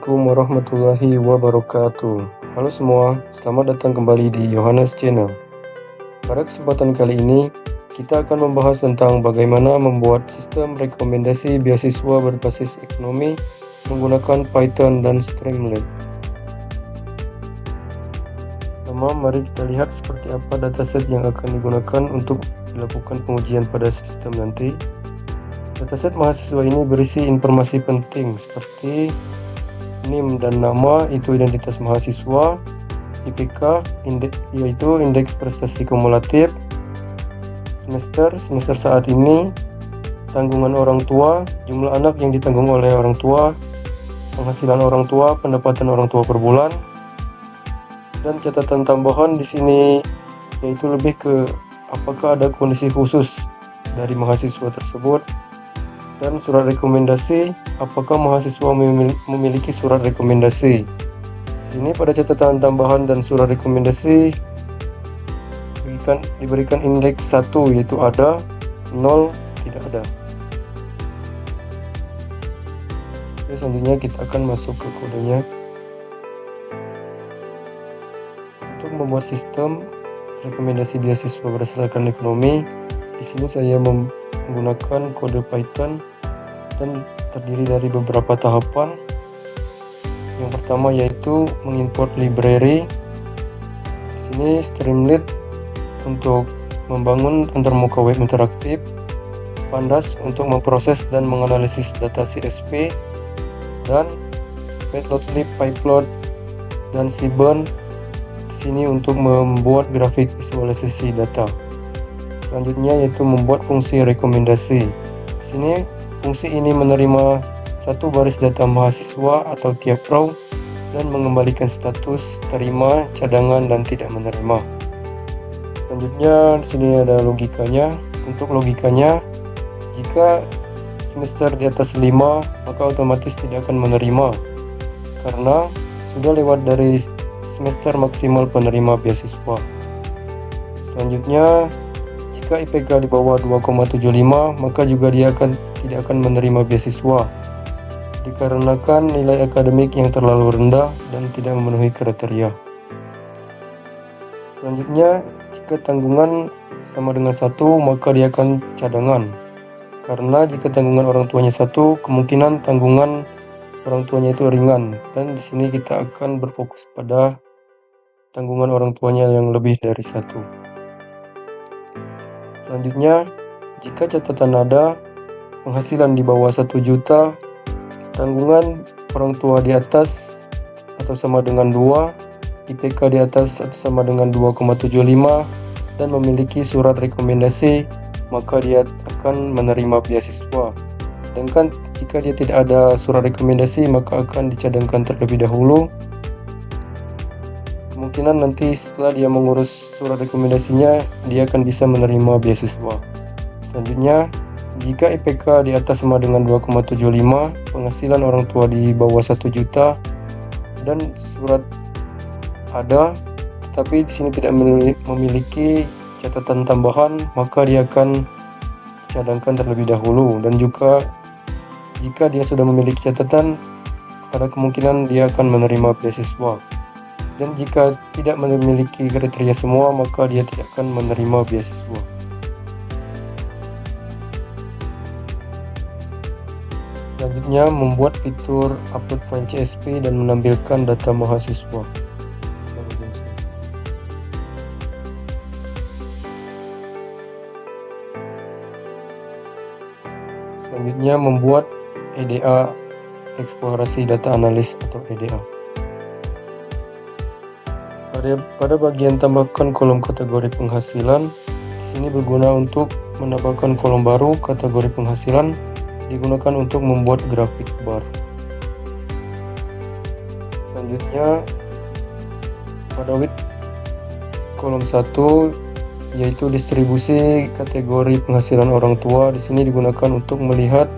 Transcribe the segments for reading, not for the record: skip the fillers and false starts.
Assalamualaikum warahmatullahi wabarakatuh. Halo semua, selamat datang kembali di Yohanes Channel. Pada kesempatan kali ini, kita akan membahas tentang bagaimana membuat sistem rekomendasi beasiswa berbasis ekonomi menggunakan Python dan Streamlit. Pertama, mari kita lihat seperti apa dataset yang akan digunakan untuk dilakukan pengujian pada sistem nanti. Dataset mahasiswa ini berisi informasi penting seperti NIM dan nama, itu identitas mahasiswa, IPK, yaitu indeks prestasi kumulatif, semester saat ini, tanggungan orang tua, jumlah anak yang ditanggung oleh orang tua, penghasilan orang tua, pendapatan orang tua per bulan, dan catatan tambahan di sini yaitu lebih ke apakah ada kondisi khusus dari mahasiswa tersebut. Dan surat rekomendasi, apakah mahasiswa memiliki surat rekomendasi. Di sini pada catatan tambahan dan surat rekomendasi diberikan indeks 1 yaitu ada, 0 tidak ada. Oke, selanjutnya kita akan masuk ke kodenya. Untuk membuat sistem rekomendasi beasiswa berdasarkan ekonomi, di sini saya menggunakan kode Python dan terdiri dari beberapa tahapan. Yang pertama yaitu mengimport library. Di sini Streamlit untuk membangun antarmuka web interaktif, Pandas untuk memproses dan menganalisis data CSV, dan Matplotlib, Pyplot, dan Seaborn di sini untuk membuat grafik visualisasi data. Selanjutnya yaitu membuat fungsi rekomendasi. Di sini fungsi ini menerima satu baris data mahasiswa atau tiap row dan mengembalikan status terima, cadangan, dan tidak menerima. Selanjutnya di sini ada logikanya. Untuk logikanya, jika semester di atas 5 maka otomatis tidak akan menerima karena sudah lewat dari semester maksimal penerima beasiswa. Selanjutnya, jika IPK di bawah 2,75 maka juga dia tidak akan menerima beasiswa dikarenakan nilai akademik yang terlalu rendah dan tidak memenuhi kriteria. Selanjutnya, jika tanggungan sama dengan 1 maka dia akan cadangan karena jika tanggungan orang tuanya 1 kemungkinan tanggungan orang tuanya itu ringan, dan di sini kita akan berfokus pada tanggungan orang tuanya yang lebih dari 1. Selanjutnya, jika catatan ada penghasilan di bawah 1 juta, tanggungan orang tua di atas atau sama dengan 2, IPK di atas atau sama dengan 2,75, dan memiliki surat rekomendasi, maka dia akan menerima beasiswa. Sedangkan jika dia tidak ada surat rekomendasi maka akan dicadangkan terlebih dahulu. Kemungkinan nanti setelah dia mengurus surat rekomendasinya dia akan bisa menerima beasiswa. Selanjutnya, jika IPK di atas sama dengan 2,75, penghasilan orang tua di bawah 1 juta, dan surat ada tetapi di sini tidak memiliki catatan tambahan, maka dia akan dicadangkan terlebih dahulu. Dan juga jika dia sudah memiliki catatan, ada kemungkinan dia akan menerima beasiswa. Dan jika tidak memiliki kriteria semua, maka dia tidak akan menerima beasiswa. Selanjutnya, membuat fitur upload file CSV dan menampilkan data mahasiswa. Selanjutnya, membuat EDA, eksplorasi data analis atau EDA. Pada bagian tambahkan kolom kategori penghasilan, di sini berguna untuk menambahkan kolom baru kategori penghasilan, digunakan untuk membuat grafik bar. Selanjutnya, pada kolom 1 yaitu distribusi kategori penghasilan orang tua, di sini digunakan untuk melihat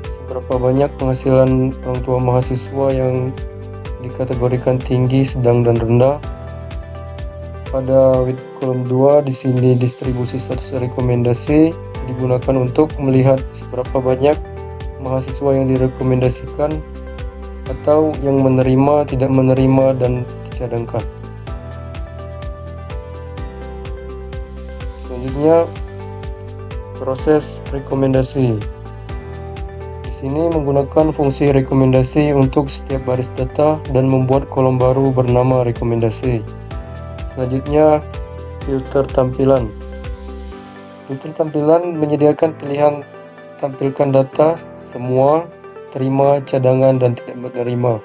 seberapa banyak penghasilan orang tua mahasiswa yang dikategorikan tinggi, sedang, dan rendah. Pada kolom 2 di sini distribusi status rekomendasi digunakan untuk melihat seberapa banyak mahasiswa yang direkomendasikan atau yang menerima, tidak menerima, dan dicadangkan. Selanjutnya, proses rekomendasi. Di sini menggunakan fungsi rekomendasi untuk setiap baris data dan membuat kolom baru bernama rekomendasi. Selanjutnya, filter tampilan. Filter tampilan menyediakan pilihan tampilkan data, semua, terima, cadangan, dan tidak menerima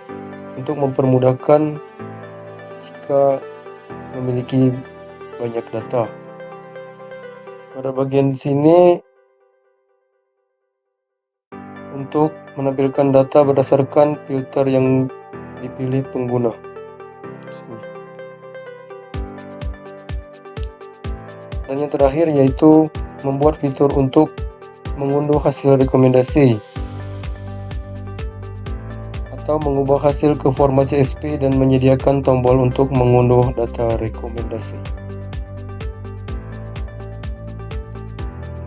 untuk mempermudahkan jika memiliki banyak data. Pada bagian sini untuk menampilkan data berdasarkan filter yang dipilih pengguna. Dan yang terakhir yaitu membuat fitur untuk mengunduh hasil rekomendasi atau mengubah hasil ke format CSV dan menyediakan tombol untuk mengunduh data rekomendasi.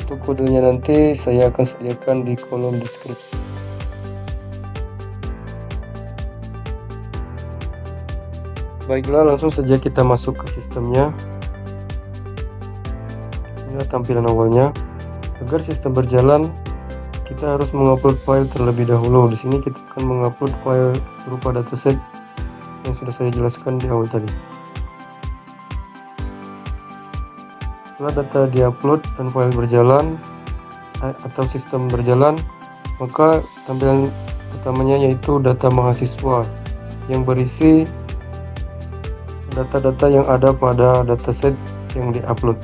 Untuk kodenya nanti saya akan sediakan di kolom deskripsi. Baiklah, langsung saja kita masuk ke sistemnya. Ini tampilan awalnya. Agar sistem berjalan, kita harus mengupload file terlebih dahulu. Di sini kita akan mengupload file berupa dataset yang sudah saya jelaskan di awal tadi. Setelah data diupload dan file berjalan atau sistem berjalan, maka tampilan utamanya yaitu data mahasiswa yang berisi data-data yang ada pada dataset yang diupload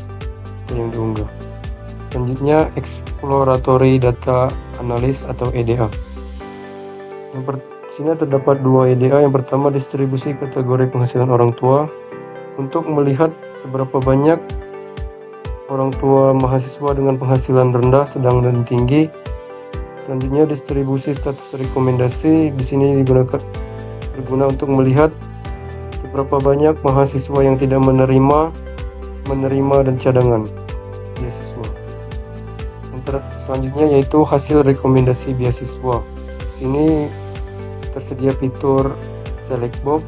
atau yang diunggah. Selanjutnya, exploratory data analysis atau EDA. Di sini terdapat dua EDA. Yang pertama, distribusi kategori penghasilan orang tua untuk melihat seberapa banyak orang tua mahasiswa dengan penghasilan rendah, sedang, dan tinggi. Selanjutnya, distribusi status rekomendasi. Di sini berguna untuk melihat seberapa banyak mahasiswa yang tidak menerima, dan cadangan beasiswa. Selanjutnya yaitu hasil rekomendasi beasiswa. Di sini tersedia fitur select box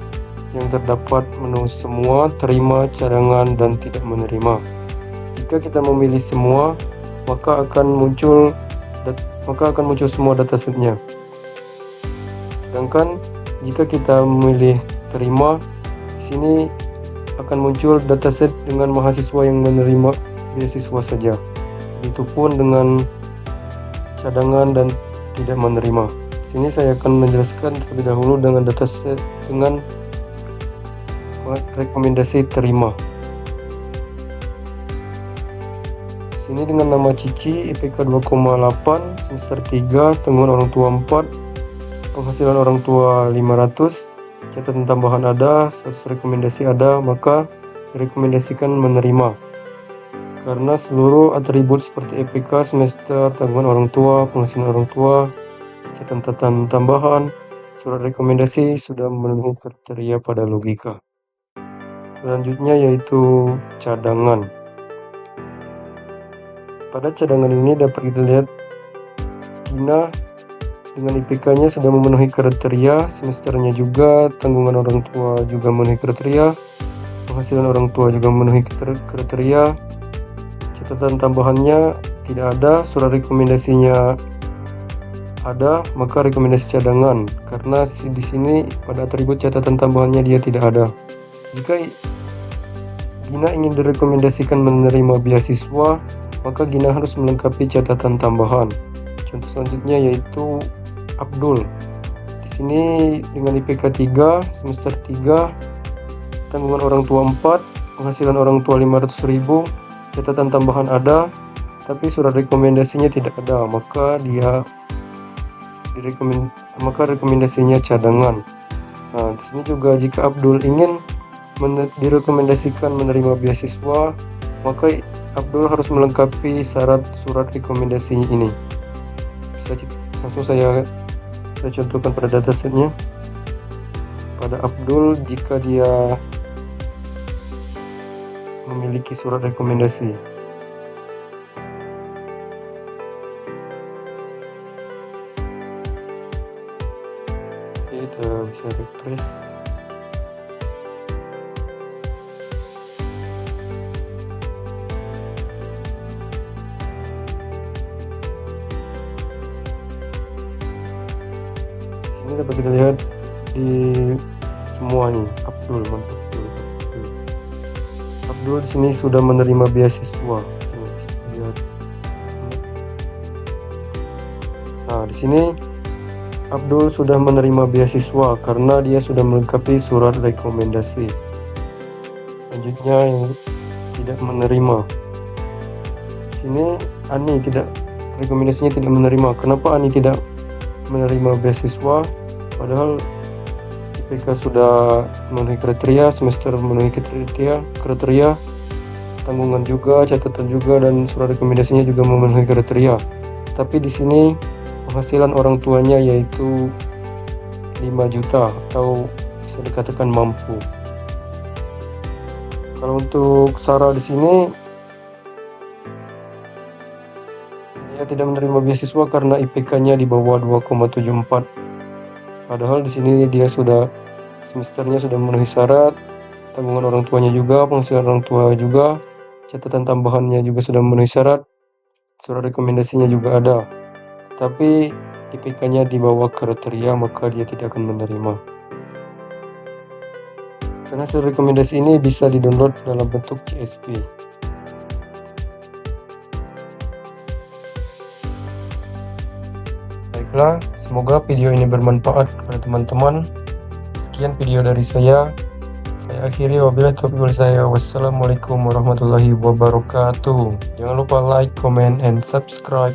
yang terdapat menu semua, terima, cadangan, dan tidak menerima. Jika kita memilih semua, maka akan muncul semua datasetnya. Sedangkan jika kita memilih terima, di sini akan muncul dataset dengan mahasiswa yang menerima beasiswa saja. Begitupun dengan cadangan dan tidak menerima. Di sini saya akan menjelaskan terlebih dahulu dengan dataset dengan rekomendasi terima. Di sini dengan nama Cici, IPK 2,8, semester 3, tanggungan orang tua 4, penghasilan orang tua 500, catatan tambahan ada, status rekomendasi ada, maka direkomendasikan menerima. Karena seluruh atribut seperti IPK, semester, tanggungan orang tua, penghasilan orang tua, catatan tambahan, surat rekomendasi sudah memenuhi kriteria pada logika. Selanjutnya yaitu cadangan. Pada cadangan ini dapat kita lihat Gina dengan IPK-nya sudah memenuhi kriteria, semesternya juga, tanggungan orang tua juga memenuhi kriteria, penghasilan orang tua juga memenuhi kriteria, catatan tambahannya tidak ada, surat rekomendasinya ada, maka rekomendasi cadangan karena di sini pada atribut catatan tambahannya dia tidak ada. Jika Gina ingin direkomendasikan menerima beasiswa, maka Gina harus melengkapi catatan tambahan. Contoh selanjutnya yaitu Abdul. Di sini dengan IPK 3, semester 3, tanggungan orang tua 4, penghasilan orang tua 500.000, catatan tambahan ada, tapi surat rekomendasinya tidak ada, maka rekomendasinya cadangan. Nah, di sini juga jika Abdul ingin direkomendasikan menerima beasiswa, maka Abdul harus melengkapi syarat surat rekomendasi ini. Langsung saya contohkan pada datasetnya. Pada Abdul, jika dia memiliki surat rekomendasi, Ini dapat kita lihat di semua nih. Abdul di sini sudah menerima beasiswa. Lihat. Nah, di sini Abdul sudah menerima beasiswa karena dia sudah melengkapi surat rekomendasi. Selanjutnya yang tidak menerima. Di sini Ani rekomendasinya tidak menerima. Kenapa Ani tidak menerima beasiswa? Padahal IPK sudah memenuhi kriteria, semester memenuhi kriteria, tanggungan juga, catatan juga, dan surat rekomendasinya juga memenuhi kriteria. Tapi di sini penghasilan orang tuanya yaitu 5 juta atau bisa dikatakan mampu. Kalau untuk Sarah di sini dia tidak menerima beasiswa karena IPK-nya di bawah 2,74. Padahal di sini dia semesternya sudah memenuhi syarat, tanggungan orang tuanya juga, penghasilan orang tua juga, catatan tambahannya juga sudah memenuhi syarat, surat rekomendasinya juga ada. Tapi IPK-nya di bawah kriteria, maka dia tidak akan menerima. Karena surat rekomendasi ini bisa di-download dalam bentuk CSV. Baiklah, semoga video ini bermanfaat kepada teman-teman. Sekian video dari saya. Saya akhiri, wabillahi taufiq wal hidayah. Wassalamualaikum warahmatullahi wabarakatuh. Jangan lupa like, comment, and subscribe.